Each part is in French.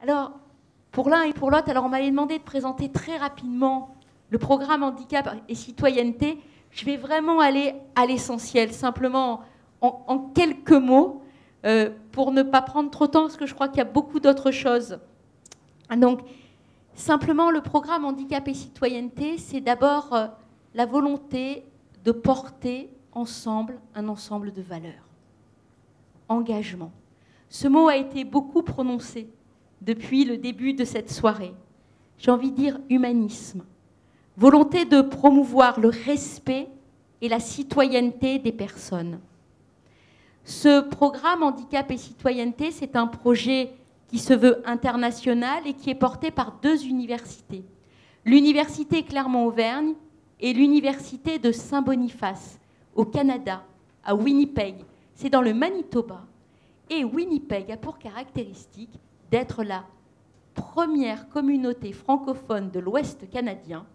Alors, pour l'un et pour l'autre, alors on m'avait demandé de présenter très rapidement le programme handicap et citoyenneté. Je vais vraiment aller à l'essentiel, simplement en quelques mots, pour ne pas prendre trop de temps, parce que je crois qu'il y a beaucoup d'autres choses. Donc, simplement, le programme handicap et citoyenneté, c'est d'abord la volonté de porter ensemble un ensemble de valeurs. Engagement. Ce mot a été beaucoup prononcé depuis le début de cette soirée. J'ai envie de dire humanisme. Volonté de promouvoir le respect et la citoyenneté des personnes. Ce programme handicap et citoyenneté, c'est un projet qui se veut international et qui est porté par 2 universités. L'université Clermont-Auvergne et l'université de Saint-Boniface, au Canada, à Winnipeg. C'est dans le Manitoba. Et Winnipeg a pour caractéristique d'être la première communauté francophone de l'Ouest canadien,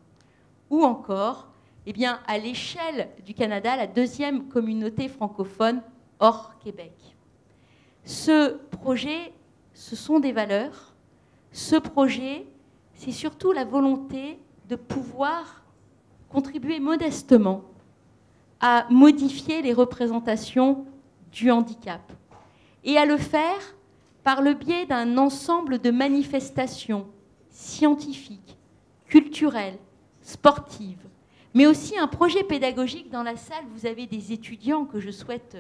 ou encore, eh bien, à l'échelle du Canada, la 2e communauté francophone hors Québec. Ce projet, ce sont des valeurs. Ce projet, c'est surtout la volonté de pouvoir contribuer modestement à modifier les représentations du handicap et à le faire par le biais d'un ensemble de manifestations scientifiques, culturelles, sportives, mais aussi un projet pédagogique. Dans la salle, vous avez des étudiants que je souhaite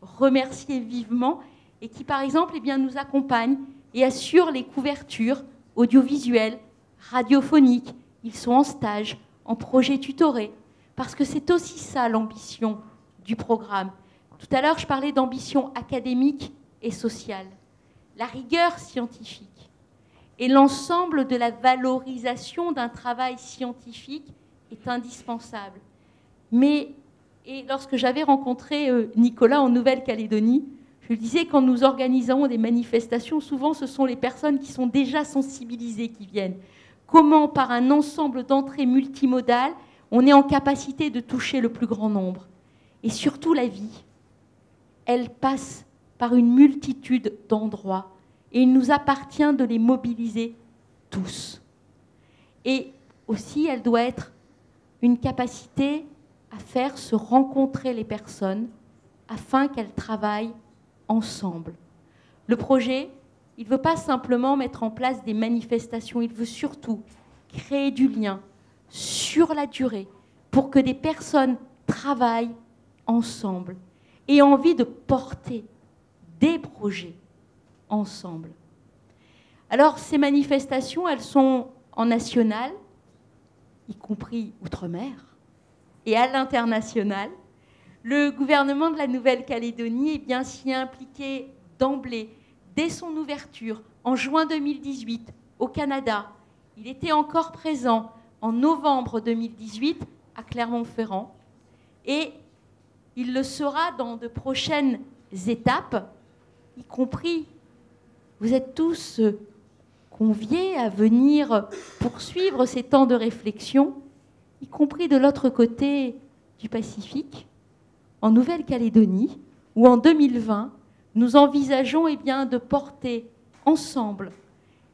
remercier vivement et qui, par exemple, eh bien, nous accompagnent et assurent les couvertures audiovisuelles, radiophoniques. Ils sont en stage, en projet tutoré, parce que c'est aussi ça l'ambition du programme. Tout à l'heure, je parlais d'ambition académique et sociale. La rigueur scientifique et l'ensemble de la valorisation d'un travail scientifique est indispensable. Mais, et lorsque j'avais rencontré Nicolas en Nouvelle-Calédonie, je lui disais, quand nous organisons des manifestations, souvent ce sont les personnes qui sont déjà sensibilisées qui viennent. Comment, par un ensemble d'entrées multimodales, on est en capacité de toucher le plus grand nombre. Et surtout la vie, elle passe par une multitude d'endroits. Et il nous appartient de les mobiliser tous. Et aussi, elle doit être une capacité à faire se rencontrer les personnes afin qu'elles travaillent ensemble. Le projet, il ne veut pas simplement mettre en place des manifestations, il veut surtout créer du lien sur la durée pour que des personnes travaillent ensemble et aient envie de porter des projets ensemble. Alors, ces manifestations, elles sont en national, y compris outre-mer, et à l'international. Le gouvernement de la Nouvelle-Calédonie est bien s'y impliqué d'emblée, dès son ouverture, en juin 2018, au Canada. Il était encore présent en novembre 2018 à Clermont-Ferrand, et il le sera dans de prochaines étapes, y compris, vous êtes tous conviés à venir poursuivre ces temps de réflexion, y compris de l'autre côté du Pacifique, en Nouvelle-Calédonie, où en 2020, nous envisageons eh bien, de porter ensemble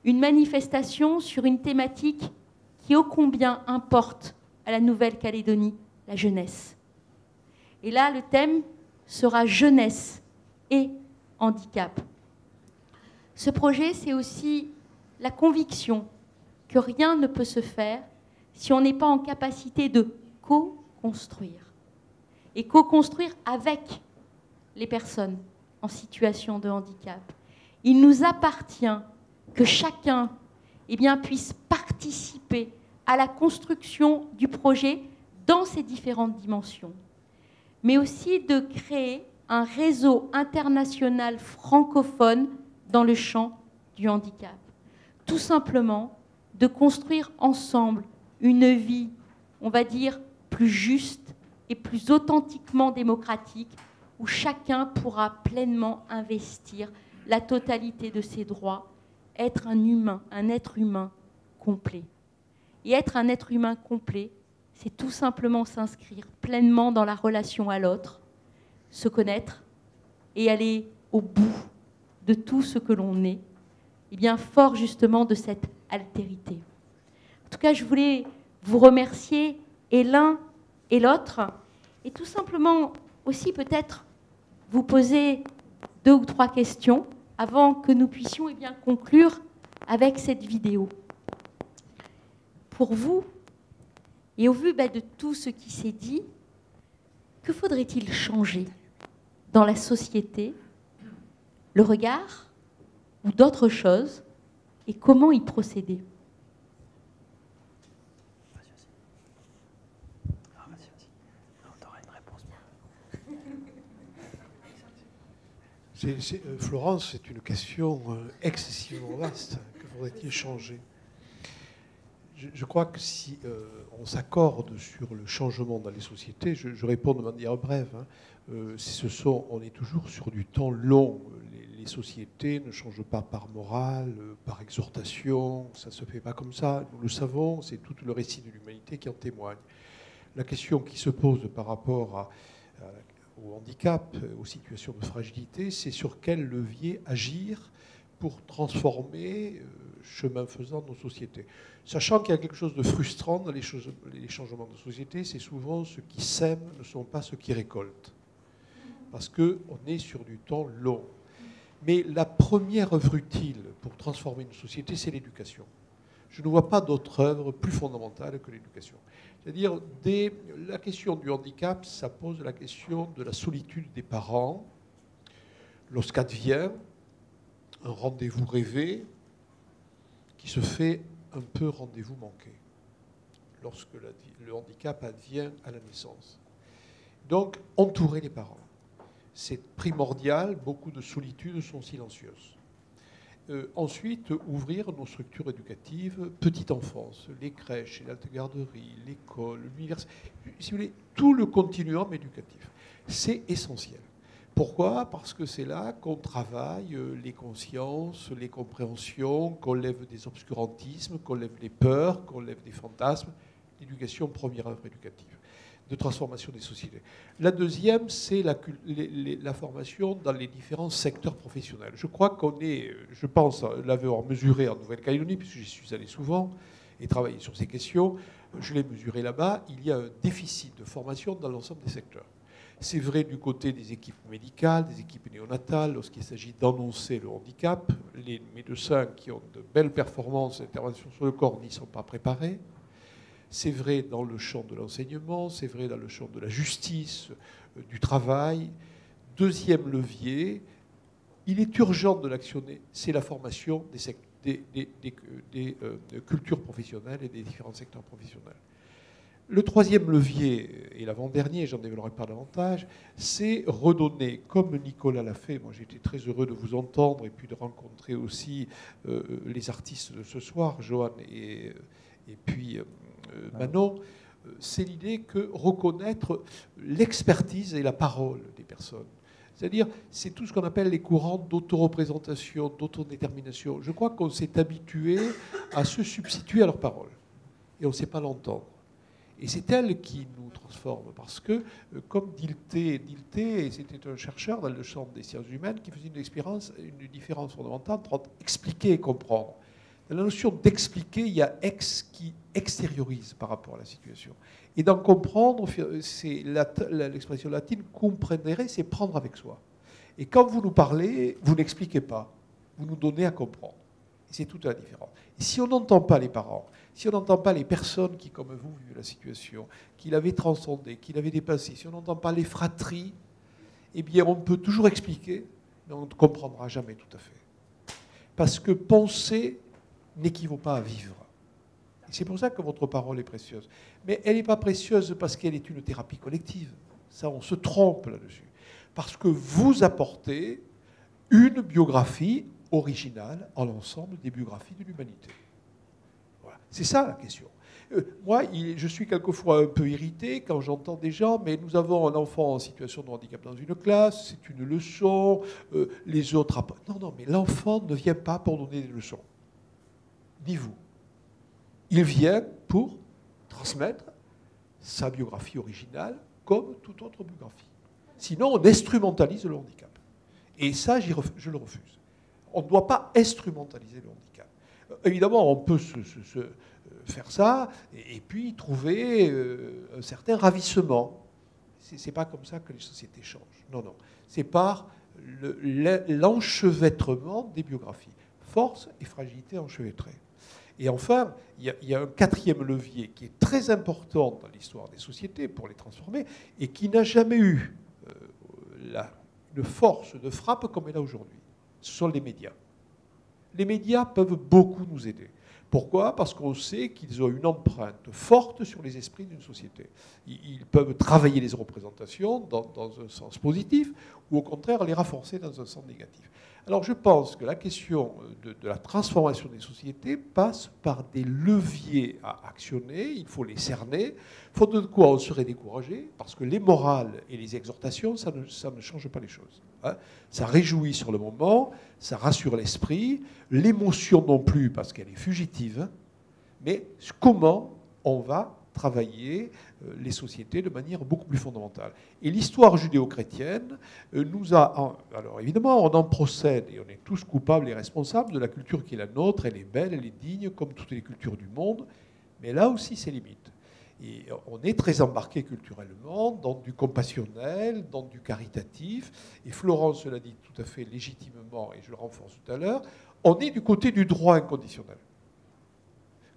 une manifestation sur une thématique qui ô combien importe à la Nouvelle-Calédonie, la jeunesse. Et là, le thème sera jeunesse et handicap. Ce projet, c'est aussi la conviction que rien ne peut se faire si on n'est pas en capacité de co-construire. Et co-construire avec les personnes en situation de handicap. Il nous appartient que chacun eh bien, puisse participer à la construction du projet dans ses différentes dimensions, mais aussi de créer un réseau international francophone dans le champ du handicap. Tout simplement de construire ensemble une vie, on va dire, plus juste et plus authentiquement démocratique, où chacun pourra pleinement investir la totalité de ses droits, être un humain, un être humain complet. Et être un être humain complet, c'est tout simplement s'inscrire pleinement dans la relation à l'autre, se connaître et aller au bout de tout ce que l'on est, bien, fort justement de cette altérité. En tout cas, je voulais vous remercier, et l'un et l'autre, et tout simplement aussi peut-être vous poser 2 ou 3 questions avant que nous puissions bien, conclure avec cette vidéo. Pour vous, et au vu de tout ce qui s'est dit, que faudrait-il changer dans la société, le regard ou d'autres choses, et comment y procéder? Florence, c'est une question excessivement vaste. Que faudrait-il changer? Je crois que si on s'accorde sur le changement dans les sociétés, je réponds de manière brève. On est toujours sur du temps long. Les sociétés ne changent pas par morale, par exhortation. Ça ne se fait pas comme ça. Nous le savons, c'est tout le récit de l'humanité qui en témoigne. La question qui se pose par rapport au handicap, aux situations de fragilité, c'est sur quel levier agir pour transformer, chemin faisant, nos sociétés. Sachant qu'il y a quelque chose de frustrant dans les changements de société, c'est souvent ceux qui sèment ne sont pas ceux qui récoltent. Parce qu'on est sur du temps long. Mais la première œuvre utile pour transformer une société, c'est l'éducation. Je ne vois pas d'autre œuvre plus fondamentale que l'éducation. C'est-à-dire, la question du handicap, ça pose la question de la solitude des parents. Lorsqu'advient un rendez-vous rêvé qui se fait un peu rendez-vous manqué, lorsque le handicap advient à la naissance. Donc, entourer les parents. C'est primordial, beaucoup de solitudes sont silencieuses. Ensuite, ouvrir nos structures éducatives, petite enfance, les crèches, les garderies, l'école, l'université, si vous voulez, tout le continuum éducatif. C'est essentiel. Pourquoi? Parce que c'est là qu'on travaille les consciences, les compréhensions, qu'on lève des obscurantismes, qu'on lève des peurs, qu'on lève des fantasmes. L'éducation, première œuvre éducative de transformation des sociétés. La deuxième, c'est la formation dans les différents secteurs professionnels. Je crois qu'on est, je pense l'avoir mesuré en Nouvelle-Calédonie, puisque j'y suis allé souvent et travaillé sur ces questions, je l'ai mesuré là-bas, il y a un déficit de formation dans l'ensemble des secteurs. C'est vrai du côté des équipes médicales, des équipes néonatales, lorsqu'il s'agit d'annoncer le handicap. Les médecins qui ont de belles performances d'intervention sur le corps n'y sont pas préparés. C'est vrai dans le champ de l'enseignement, c'est vrai dans le champ de la justice, du travail. Deuxième levier, il est urgent de l'actionner, c'est la formation des cultures professionnelles et des différents secteurs professionnels. Le troisième levier, et l'avant-dernier, j'en développerai pas davantage, c'est redonner, comme Nicolas l'a fait. Moi, j'ai été très heureux de vous entendre et puis de rencontrer aussi les artistes de ce soir, Johan et puis Manon. C'est l'idée que reconnaître l'expertise et la parole des personnes. C'est-à-dire, c'est tout ce qu'on appelle les courants d'autoreprésentation, d'autodétermination. Je crois qu'on s'est habitué à se substituer à leur parole. Et on ne sait pas l'entendre. Et c'est elle qui nous transforme. Parce que, comme Dilthey, c'était un chercheur dans le champ des sciences humaines qui faisait une différence fondamentale entre expliquer et comprendre. Dans la notion d'expliquer, il y a ex qui extériorise par rapport à la situation. Et d'en comprendre, c'est l'expression latine comprendere, c'est prendre avec soi. Et quand vous nous parlez, vous n'expliquez pas, vous nous donnez à comprendre. Et c'est toute la différence. Et si on n'entend pas les parents, si on n'entend pas les personnes qui, comme vous, vivent la situation, qui l'avaient transcendée, qui l'avaient dépassée, si on n'entend pas les fratries, eh bien, on peut toujours expliquer, mais on ne comprendra jamais tout à fait. Parce que penser n'équivaut pas à vivre. Et c'est pour ça que votre parole est précieuse. Mais elle n'est pas précieuse parce qu'elle est une thérapie collective. Ça, on se trompe là-dessus. Parce que vous apportez une biographie originale à l'ensemble des biographies de l'humanité. Voilà. C'est ça la question. Moi, je suis quelquefois un peu irrité quand j'entends des gens, mais nous avons un enfant en situation de handicap dans une classe, c'est une leçon, les autres... Non, mais l'enfant ne vient pas pour donner des leçons. Ni vous. Il vient pour transmettre sa biographie originale comme toute autre biographie. Sinon, on instrumentalise le handicap. Et ça, je le refuse. On ne doit pas instrumentaliser le handicap. Évidemment, on peut faire ça et puis trouver un certain ravissement. C'est pas comme ça que les sociétés changent. Non, non. C'est par l'enchevêtrement des biographies. Force et fragilité enchevêtrées. Et enfin, il y a un quatrième levier qui est très important dans l'histoire des sociétés pour les transformer et qui n'a jamais eu une force de frappe comme elle a aujourd'hui. Ce sont les médias. Les médias peuvent beaucoup nous aider. Pourquoi ? Parce qu'on sait qu'ils ont une empreinte forte sur les esprits d'une société. Ils peuvent travailler les représentations dans un sens positif ou au contraire les renforcer dans un sens négatif. Alors je pense que la question de la transformation des sociétés passe par des leviers à actionner, il faut les cerner, faute de quoi on serait découragé, parce que les morales et les exhortations, ça ne change pas les choses. Hein. Ça réjouit sur le moment, ça rassure l'esprit, l'émotion non plus, parce qu'elle est fugitive, mais comment on va travailler les sociétés de manière beaucoup plus fondamentale. Et l'histoire judéo-chrétienne nous a... Alors évidemment, on en procède et on est tous coupables et responsables de la culture qui est la nôtre. Elle est belle, elle est digne, comme toutes les cultures du monde. Mais là aussi, c'est limite. Et on est très embarqué culturellement dans du compassionnel, dans du caritatif. Et Florence l'a dit tout à fait légitimement, et je le renforce tout à l'heure, on est du côté du droit inconditionnel.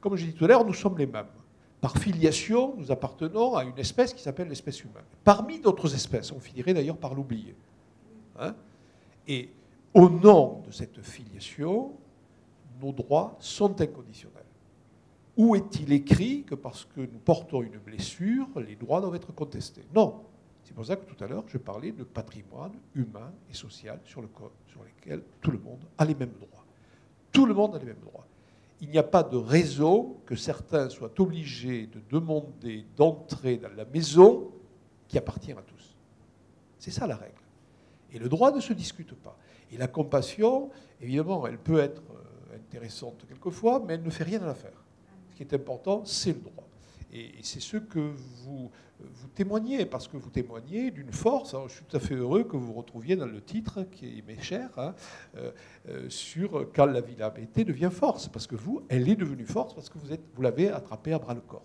Comme je l'ai dit tout à l'heure, nous sommes les mêmes. Par filiation, nous appartenons à une espèce qui s'appelle l'espèce humaine. Parmi d'autres espèces, on finirait d'ailleurs par l'oublier. Hein ? Et au nom de cette filiation, nos droits sont inconditionnels. Où est-il écrit que parce que nous portons une blessure, les droits doivent être contestés? Non. C'est pour ça que tout à l'heure, je parlais de patrimoine humain et social sur lequel tout le monde a les mêmes droits. Tout le monde a les mêmes droits. Il n'y a pas de raison que certains soient obligés de demander d'entrer dans la maison qui appartient à tous. C'est ça la règle. Et le droit ne se discute pas. Et la compassion, évidemment, elle peut être intéressante quelquefois, mais elle ne fait rien à l'affaire. Ce qui est important, c'est le droit. Et c'est ce que vous témoignez, parce que vous témoignez d'une force. Alors, je suis tout à fait heureux que vous retrouviez dans le titre, qui m'est cher, hein, sur quand la vulnérabilité devient force. Parce que vous, elle est devenue force parce que vous l'avez attrapée à bras le corps.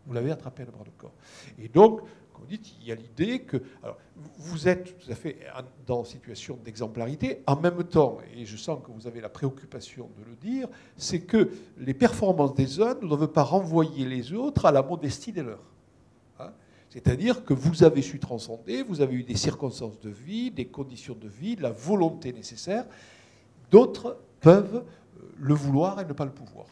Vous l'avez attrapée à bras le corps. Et donc, comme vous dites, il y a l'idée que... Alors, vous êtes tout à fait dans une situation d'exemplarité. En même temps, et je sens que vous avez la préoccupation de le dire, c'est que les performances des uns ne doivent pas renvoyer les autres à la modestie des leurs. Hein ? C'est-à-dire que vous avez su transcender, vous avez eu des circonstances de vie, des conditions de vie, la volonté nécessaire. D'autres peuvent le vouloir et ne pas le pouvoir.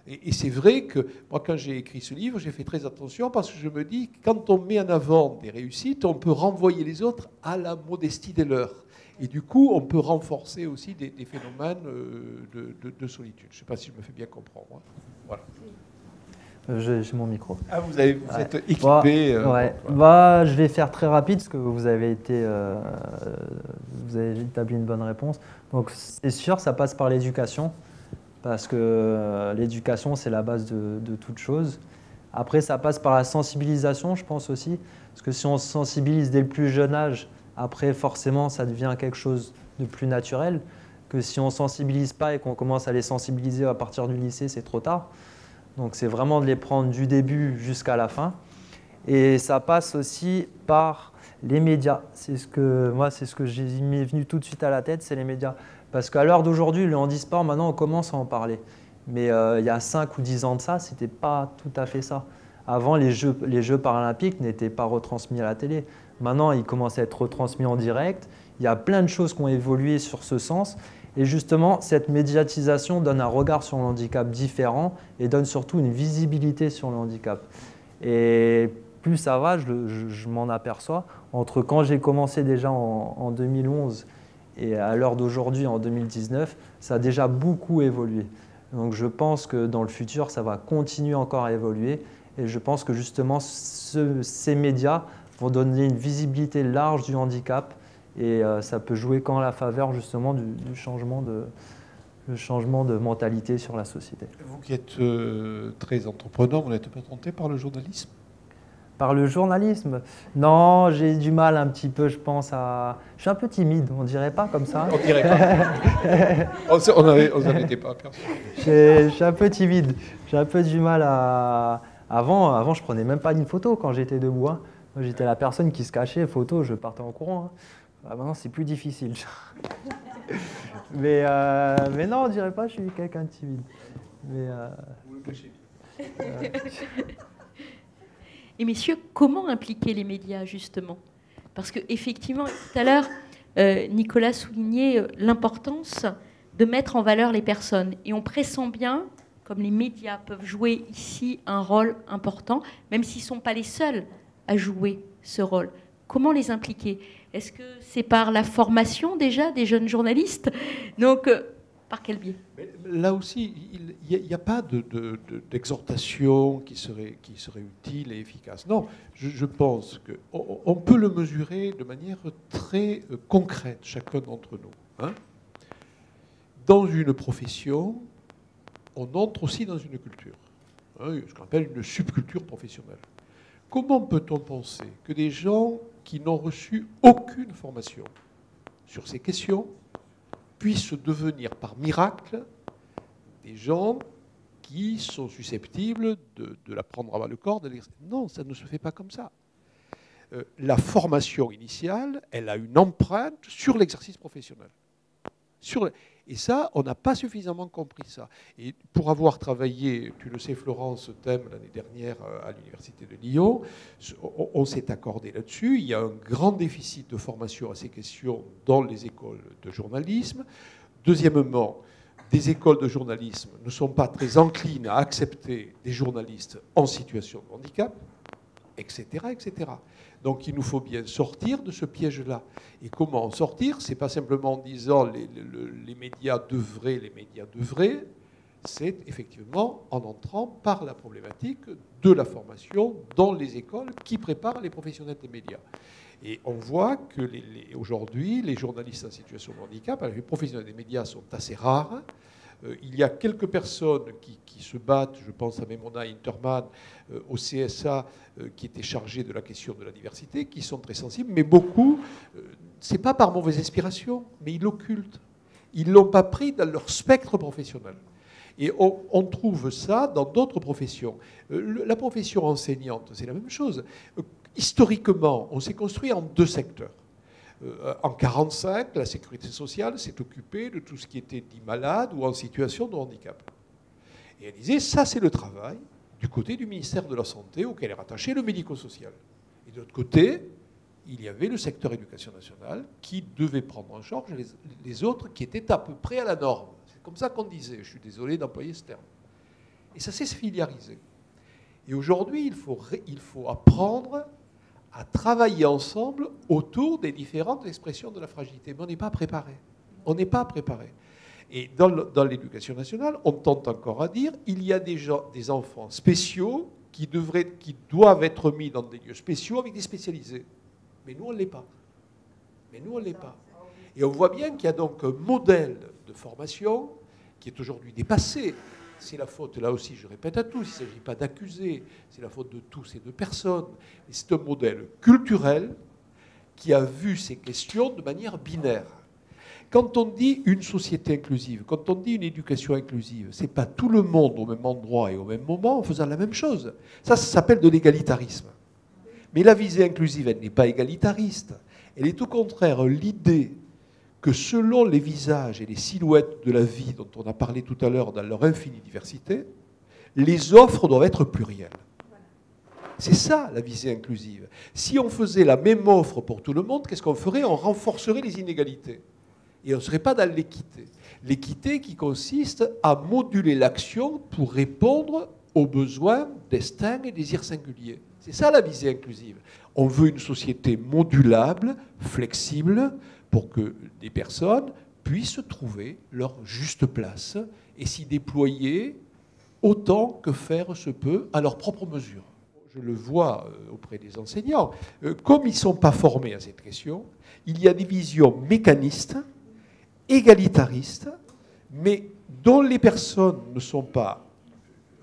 Et c'est vrai que moi, quand j'ai écrit ce livre, j'ai fait très attention parce que je me dis que quand on met en avant des réussites, on peut renvoyer les autres à la modestie des leurs. Et du coup, on peut renforcer aussi des phénomènes de solitude. Je ne sais pas si je me fais bien comprendre. Hein. Voilà. J'ai mon micro. Ah, vous êtes équipé. Je vais faire très rapide parce que vous avez établi une bonne réponse. Donc, c'est sûr, ça passe par l'éducation. Parce que l'éducation, c'est la base de toute chose. Après, ça passe par la sensibilisation, je pense aussi. Parce que si on se sensibilise dès le plus jeune âge, après, forcément, ça devient quelque chose de plus naturel. Que si on ne sensibilise pas et qu'on commence à les sensibiliser à partir du lycée, c'est trop tard. Donc, c'est vraiment de les prendre du début jusqu'à la fin. Et ça passe aussi par les médias. C'est ce que m'est venu tout de suite à la tête, c'est les médias. Parce qu'à l'heure d'aujourd'hui, le handisport, maintenant, on commence à en parler. Mais il y a 5 ou 10 ans de ça, ce n'était pas tout à fait ça. Avant, les Jeux paralympiques n'étaient pas retransmis à la télé. Maintenant, ils commencent à être retransmis en direct. Il y a plein de choses qui ont évolué sur ce sens. Et justement, cette médiatisation donne un regard sur le handicap différent et donne surtout une visibilité sur le handicap. Et plus ça va, je m'en aperçois, entre quand j'ai commencé déjà en 2011 et à l'heure d'aujourd'hui, en 2019, ça a déjà beaucoup évolué. Donc je pense que dans le futur, ça va continuer encore à évoluer. Et je pense que justement, ces médias vont donner une visibilité large du handicap. Et ça peut jouer qu'en la faveur justement du changement de mentalité sur la société. Vous qui êtes très entrepreneur, vous n'êtes pas tenté par le journalisme ? Par le journalisme? Non, j'ai du mal un petit peu, je pense, à... Je suis un peu timide, on dirait pas comme ça. On dirait pas. On n'en était pas aperçu. Je suis un peu timide. J'ai un peu du mal à... Avant, je prenais même pas une photo quand j'étais debout. Hein. Moi, j'étais la personne qui se cachait, photo, je partais en courant. Hein. Ah, maintenant, c'est plus difficile. mais non, on dirait pas, je suis quelqu'un de timide. Mais, Vous le cachez bien. Et messieurs, comment impliquer les médias, justement? Parce qu'effectivement, tout à l'heure, Nicolas soulignait l'importance de mettre en valeur les personnes. Et on pressent bien, comme les médias peuvent jouer ici un rôle important, même s'ils ne sont pas les seuls à jouer ce rôle. Comment les impliquer? Est-ce que c'est par la formation déjà des jeunes journalistes? Donc, par quel biais? Mais là aussi, il n'y a pas d'exhortation qui serait utile et efficace. Non, je pense qu'on peut le mesurer de manière très concrète, chacun d'entre nous. Hein. Dans une profession, on entre aussi dans une culture, hein, ce qu'on appelle une subculture professionnelle. Comment peut-on penser que des gens qui n'ont reçu aucune formation sur ces questions puissent devenir par miracle des gens qui sont susceptibles de la prendre à bas le corps? Non, ça ne se fait pas comme ça. La formation initiale, elle a une empreinte sur l'exercice professionnel. Et ça, on n'a pas suffisamment compris ça. Et pour avoir travaillé, tu le sais Florence, ce thème l'année dernière à l'Université de Lyon, on s'est accordé là-dessus. Il y a un grand déficit de formation à ces questions dans les écoles de journalisme. Deuxièmement, des écoles de journalisme ne sont pas très enclines à accepter des journalistes en situation de handicap, etc., etc. Donc il nous faut bien sortir de ce piège-là. Et comment en sortir? Ce n'est pas simplement en disant les médias devraient, c'est effectivement en entrant par la problématique de la formation dans les écoles qui préparent les professionnels des médias. Et on voit que aujourd'hui, les journalistes en situation de handicap, les professionnels des médias sont assez rares. Il y a quelques personnes qui se battent, je pense à Memona Interman, au CSA, qui étaient chargés de la question de la diversité, qui sont très sensibles, mais beaucoup, ce n'est pas par mauvaise inspiration, mais ils l'occultent. Ils ne l'ont pas pris dans leur spectre professionnel. Et on trouve ça dans d'autres professions. La profession enseignante, c'est la même chose. Historiquement, on s'est construit en deux secteurs. En 1945, la sécurité sociale s'est occupée de tout ce qui était dit malade ou en situation de handicap. Et elle disait, ça c'est le travail du côté du ministère de la Santé auquel est rattaché le médico-social. Et de l'autre côté, il y avait le secteur éducation nationale qui devait prendre en charge les autres qui étaient à peu près à la norme. C'est comme ça qu'on disait, je suis désolé d'employer ce terme. Et ça s'est filiarisé. Et aujourd'hui, il faut apprendre à travailler ensemble autour des différentes expressions de la fragilité. Mais on n'est pas préparé. On n'est pas préparé. Et dans l'éducation nationale, on tente encore à dire il y a des enfants spéciaux qui doivent être mis dans des lieux spéciaux avec des spécialisés. Mais nous, on ne l'est pas. Et on voit bien qu'il y a donc un modèle de formation qui est aujourd'hui dépassé. C'est la faute, là aussi, je répète à tous, il ne s'agit pas d'accuser, c'est la faute de tous et de personne. C'est un modèle culturel qui a vu ces questions de manière binaire. Quand on dit une société inclusive, quand on dit une éducation inclusive, ce n'est pas tout le monde au même endroit et au même moment en faisant la même chose. Ça s'appelle de l'égalitarisme. Mais la visée inclusive, elle n'est pas égalitariste. Elle est au contraire l'idée que selon les visages et les silhouettes de la vie dont on a parlé tout à l'heure dans leur infinie diversité, les offres doivent être plurielles. C'est ça la visée inclusive. Si on faisait la même offre pour tout le monde, qu'est-ce qu'on ferait? On renforcerait les inégalités. Et on ne serait pas dans l'équité. L'équité qui consiste à moduler l'action pour répondre aux besoins, destins et désirs singuliers. C'est ça la visée inclusive. On veut une société modulable, flexible, pour que des personnes puissent trouver leur juste place et s'y déployer autant que faire se peut à leur propre mesure. Je le vois auprès des enseignants. Comme ils ne sont pas formés à cette question, il y a des visions mécanistes, égalitaristes, mais dont les personnes ne sont pas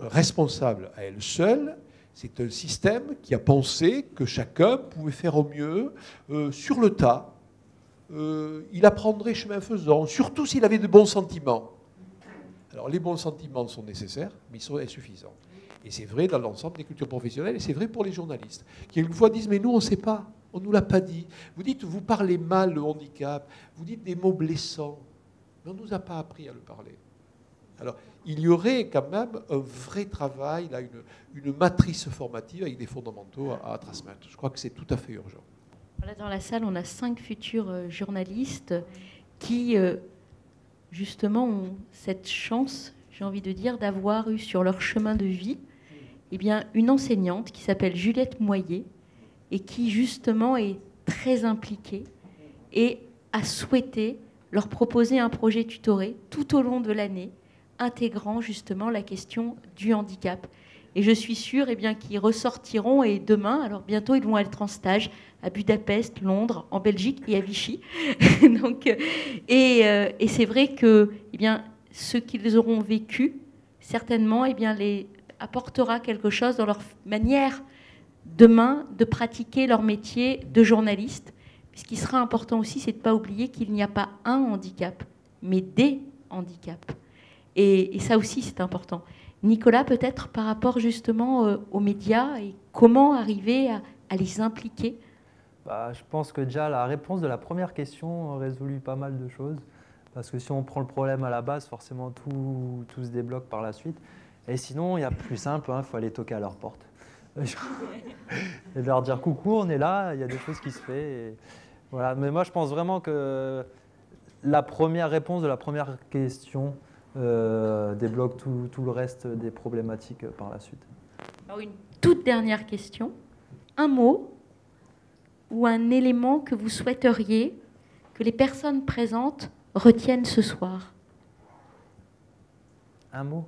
responsables à elles seules, C'est un système qui a pensé que chacun pouvait faire au mieux sur le tas. Il apprendrait chemin faisant, surtout s'il avait de bons sentiments. Alors les bons sentiments sont nécessaires, mais ils sont insuffisants. Et c'est vrai dans l'ensemble des cultures professionnelles, et c'est vrai pour les journalistes, qui quelquefois disent « mais nous on ne sait pas, on ne nous l'a pas dit ». Vous dites, vous parlez mal le handicap, vous dites des mots blessants, mais on ne nous a pas appris à le parler. Alors, il y aurait quand même un vrai travail, là, une matrice formative avec des fondamentaux à transmettre. Je crois que c'est tout à fait urgent. Là, dans la salle, on a 5 futurs journalistes qui, justement, ont cette chance, j'ai envie de dire, d'avoir eu sur leur chemin de vie eh bien, une enseignante qui s'appelle Juliette Moyer et qui, justement, est très impliquée et a souhaité leur proposer un projet tutoré tout au long de l'année, intégrant justement la question du handicap. Et je suis sûre eh bien, qu'ils ressortiront, et demain, alors bientôt, ils vont être en stage à Budapest, Londres, en Belgique et à Vichy. Donc, et c'est vrai que eh bien, ce qu'ils auront vécu, certainement, eh bien, les apportera quelque chose dans leur manière demain de pratiquer leur métier de journaliste. Ce qui sera important aussi, c'est de ne pas oublier qu'il n'y a pas un handicap, mais des handicaps. Et ça aussi, c'est important. Nicolas, peut-être par rapport justement aux médias et comment arriver à les impliquer. Je pense que déjà la réponse de la première question résout pas mal de choses. Parce que si on prend le problème à la base, forcément tout se débloque par la suite. Et sinon, il y a plus simple, il faut aller toquer à leur porte. Et leur dire coucou, on est là, il y a des choses qui se font. Et voilà. Mais moi, je pense vraiment que la première réponse de la première question débloque tout le reste des problématiques par la suite. Alors, une toute dernière question. Un mot ou un élément que vous souhaiteriez que les personnes présentes retiennent ce soir? Un mot?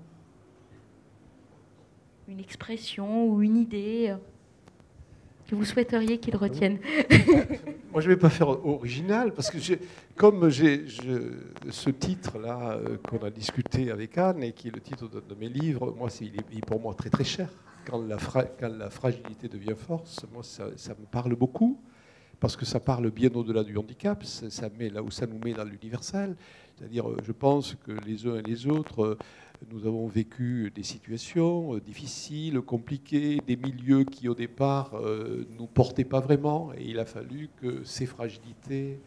Une expression ou une idée que vous souhaiteriez qu'ils retiennent? Moi, je ne vais pas faire original, parce que comme j'ai ce titre-là qu'on a discuté avec Anne, et qui est le titre de mes livres, moi, il est pour moi très très cher. Quand la fragilité devient force, moi, ça me parle beaucoup, parce que ça parle bien au-delà du handicap, ça nous met dans l'universel. C'est-à-dire, je pense que les uns et les autres, nous avons vécu des situations difficiles, compliquées, des milieux qui au départ nous portaient pas vraiment, et il a fallu que ces fragilités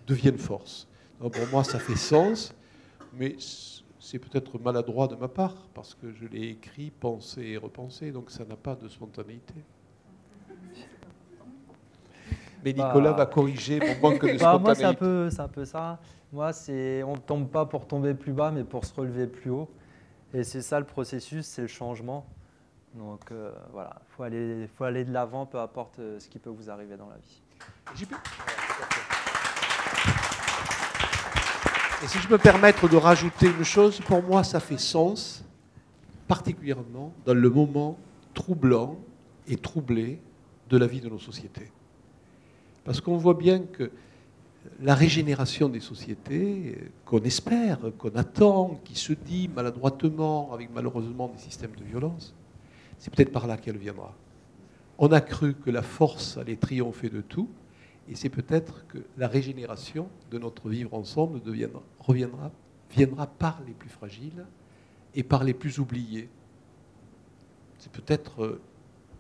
deviennent force. Donc pour moi, ça fait sens, mais c'est peut-être maladroit de ma part, parce que je l'ai écrit, pensé et repensé, donc ça n'a pas de spontanéité. Mais Nicolas va corriger mon manque de spontanéité. Moi, c'est un peu ça. Moi, on ne tombe pas pour tomber plus bas, mais pour se relever plus haut. Et c'est ça le processus, c'est le changement. Donc voilà, faut aller de l'avant, peu importe ce qui peut vous arriver dans la vie. Et si je peux me permettre de rajouter une chose, pour moi, ça fait sens, particulièrement dans le moment troublant et troublé de la vie de nos sociétés. Parce qu'on voit bien que la régénération des sociétés, qu'on espère, qu'on attend, qui se dit maladroitement, avec malheureusement des systèmes de violence, c'est peut-être par là qu'elle viendra. On a cru que la force allait triompher de tout, et c'est peut-être que la régénération de notre vivre ensemble viendra par les plus fragiles et par les plus oubliés. C'est peut-être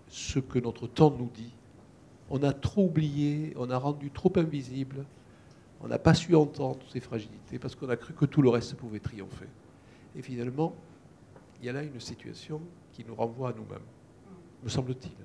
ce que notre temps nous dit. On a trop oublié, on a rendu trop invisible, on n'a pas su entendre toutes ces fragilités parce qu'on a cru que tout le reste pouvait triompher. Et finalement, il y a là une situation qui nous renvoie à nous-mêmes, me semble-t-il.